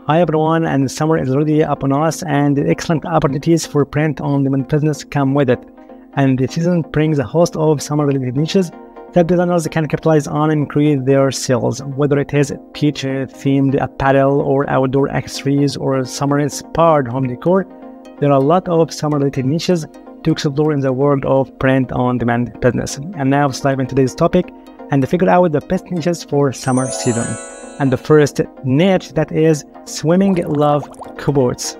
Hi everyone, and summer is already upon us, and excellent opportunities for print-on-demand business come with it. And the season brings a host of summer-related niches that designers can capitalize on and create their sales, whether it is beach-themed apparel or outdoor accessories or summer-inspired home decor. There are a lot of summer-related niches to explore in the world of print-on-demand business. And now let's dive into today's topic and figure out the best niches for summer season. And the first niche, that is swimming love cohorts.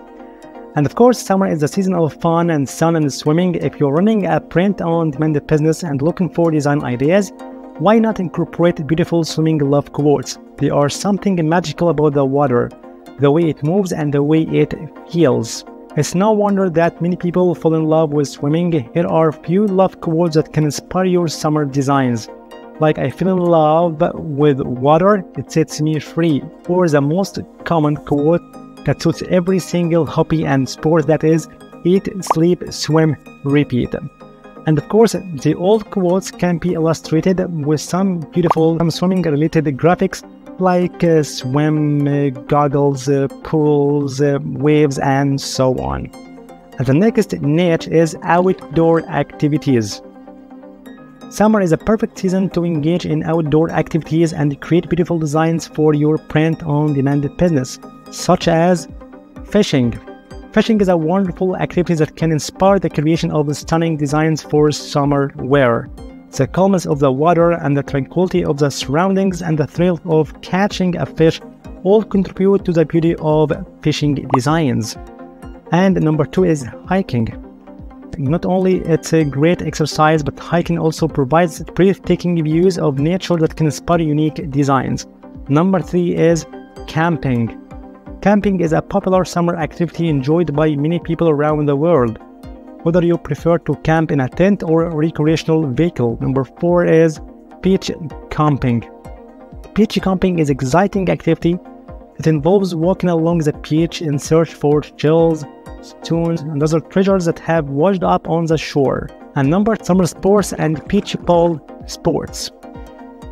And of course, summer is the season of fun and sun and swimming. If you're running a print-on-demand business and looking for design ideas, why not incorporate beautiful swimming love cohorts? There are something magical about the water, the way it moves and the way it feels. It's no wonder that many people fall in love with swimming. Here are a few love quotes that can inspire your summer designs. Like, I feel in love with water, it sets me free. Or the most common quote that suits every single hobby and sport, that is, eat, sleep, swim, repeat. And of course, the old quotes can be illustrated with some beautiful swimming related graphics like swim goggles, pools, waves, and so on. And the next niche is outdoor activities. Summer is a perfect season to engage in outdoor activities and create beautiful designs for your print-on-demand business, such as fishing. Fishing is a wonderful activity that can inspire the creation of stunning designs for summer wear. The calmness of the water and the tranquility of the surroundings and the thrill of catching a fish all contribute to the beauty of fishing designs. And number 2 is hiking. Not only it's a great exercise, but hiking also provides breathtaking views of nature that can inspire unique designs. Number 3 is camping. Camping is a popular summer activity enjoyed by many people around the world, whether you prefer to camp in a tent or a recreational vehicle. Number 4 is beach camping. Beach camping is an exciting activity that involves walking along the beach in search for shells, stones, and other treasures that have washed up on the shore. And number summer sports and beach ball sports.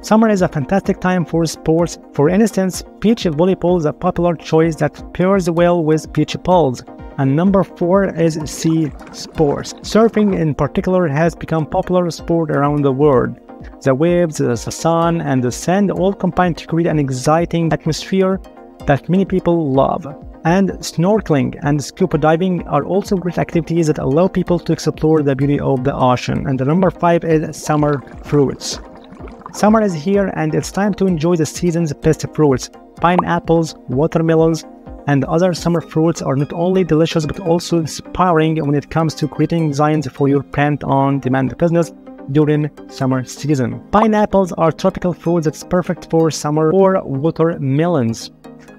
Summer is a fantastic time for sports. For instance, beach volleyball is a popular choice that pairs well with beach balls. And number 4 is sea sports. Surfing in particular has become a popular sport around the world. The waves, the sun, and the sand all combine to create an exciting atmosphere that many people love. And snorkeling and scuba diving are also great activities that allow people to explore the beauty of the ocean. And the number 5 is summer fruits. Summer is here and it's time to enjoy the season's best fruits. Pineapples, watermelons, and other summer fruits are not only delicious but also inspiring when it comes to creating designs for your print-on-demand business during summer season. Pineapples are tropical fruit that's perfect for summer, or watermelons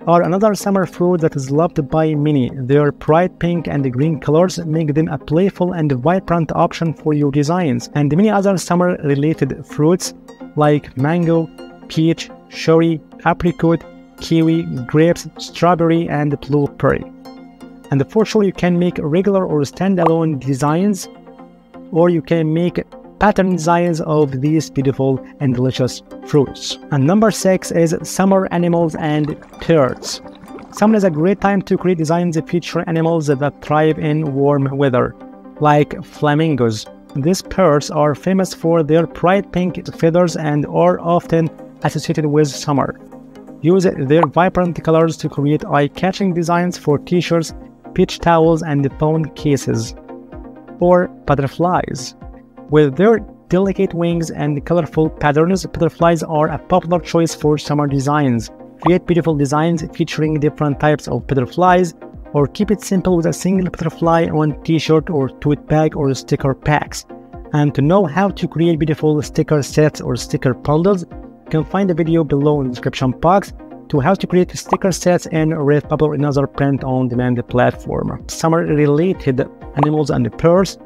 are another summer fruit that is loved by many. Their bright pink and green colors make them a playful and vibrant option for your designs. And many other summer-related fruits like mango, peach, cherry, apricot, kiwi, grapes, strawberry, and blueberry. And for sure, you can make regular or standalone designs, or you can make pattern designs of these beautiful and delicious fruits. And number 6 is summer animals and birds. Summer is a great time to create designs that feature animals that thrive in warm weather, like flamingos. These birds are famous for their bright pink feathers and are often associated with summer. Use their vibrant colors to create eye-catching designs for t-shirts, beach towels, and phone cases. Or butterflies. With their delicate wings and colorful patterns, butterflies are a popular choice for summer designs. Create beautiful designs featuring different types of butterflies, or keep it simple with a single butterfly on t-shirt or tote bag or sticker packs. And to know how to create beautiful sticker sets or sticker bundles, you can find a video below in the description box to how to create sticker sets in Redbubble or another print-on-demand platform. Summer-related animals and birds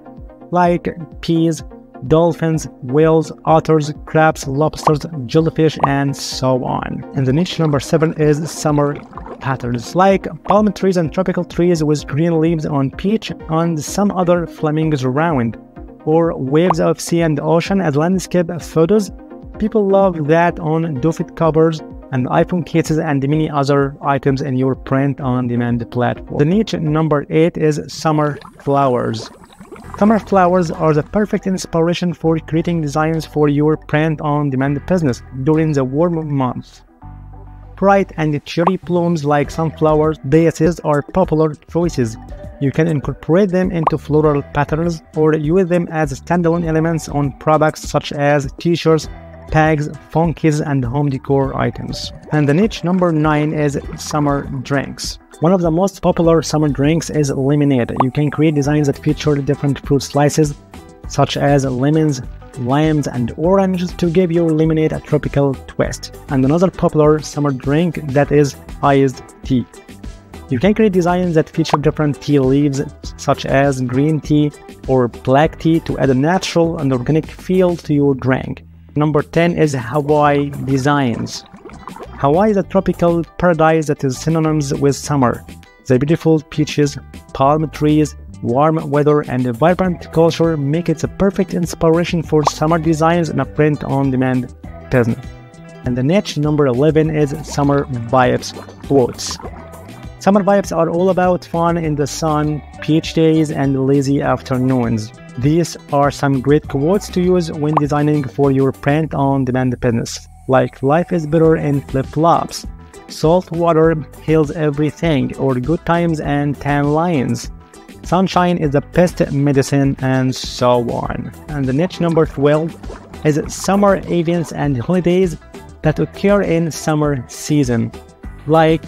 like peas, dolphins, whales, otters, crabs, lobsters, jellyfish, and so on. And the niche number 7 is summer patterns, like palm trees and tropical trees with green leaves on beach and some other flamingos around, or waves of sea and ocean as landscape photos. People love that on duvet covers, and iPhone cases, and many other items in your print-on-demand platform. The niche number 8 is summer flowers. Summer flowers are the perfect inspiration for creating designs for your print-on-demand business during the warm months. Bright and cherry blooms like sunflower vases are popular choices. You can incorporate them into floral patterns or use them as standalone elements on products such as t-shirts, tags, phone cases, and home decor items. And the niche number 9 is summer drinks. One of the most popular summer drinks is lemonade. You can create designs that feature different fruit slices such as lemons, limes, and oranges to give your lemonade a tropical twist. And another popular summer drink that is iced tea. You can create designs that feature different tea leaves such as green tea or black tea to add a natural and organic feel to your drink. Number 10 is Hawaii designs. Hawaii is a tropical paradise that is synonymous with summer. The beautiful beaches, palm trees, warm weather, and a vibrant culture make it a perfect inspiration for summer designs in a print-on-demand business. And the niche number 11 is summer vibes quotes. Summer vibes are all about fun in the sun, beach days, and lazy afternoons. These are some great quotes to use when designing for your print-on-demand business, like "Life is better in flip-flops," "Salt water heals everything," or "Good times and tan lines," "Sunshine is the best medicine," and so on. And the niche number 12 is summer events and holidays that occur in summer season, like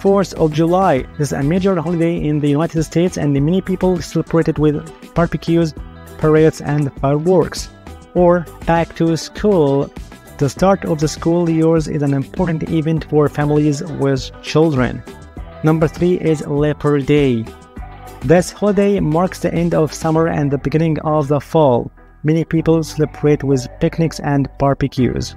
4th of July. This is a major holiday in the United States and many people celebrate it with barbecues, parades, and fireworks. Or back to school. The start of the school years is an important event for families with children. Number 3 is Labor Day. This holiday marks the end of summer and the beginning of the fall. Many people celebrate with picnics and barbecues.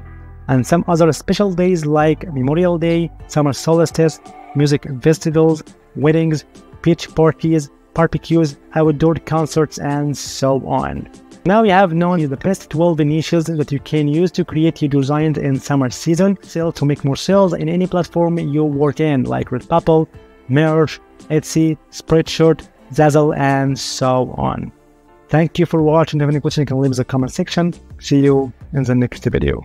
And some other special days like Memorial Day, summer solstice, music festivals, weddings, beach parties, barbecues, outdoor concerts, and so on. Now you have known the best 12 niches that you can use to create your designs in summer season. Sell to make more sales in any platform you work in, like Redbubble, Merch, Etsy, Spreadshirt, Zazzle, and so on. Thank you for watching. If you have any questions, you can leave in the comment section. See you in the next video.